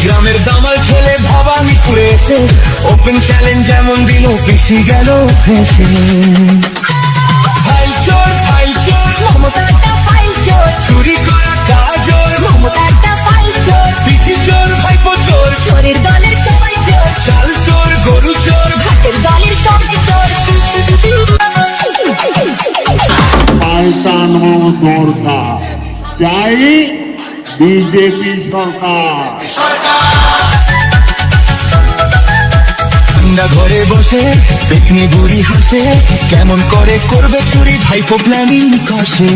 গ্রামের দামাল ছেলে ভবানীপুরে এসে ওপেন চ্যালেঞ্জ যেমন দিল বেশি গেল ফেসে। ফাইল চোর মমতাটা ফাইল চোর, চুরি করা কাজর, মমতাটা ফাইল চোর, পিসি চোর ভাইপো চোর, চোরের দলের সবাই চোর, চাল চোর গরু চোর, ভাতের দলের সবাই চোর। পাল্টানো দরকার, চাই বিজেপি সরকার। ঘরে বসে পেটনি বুড়ি হাসে, কেমন করে করবে চুরি ভাইপো প্ল্যানিং কষে।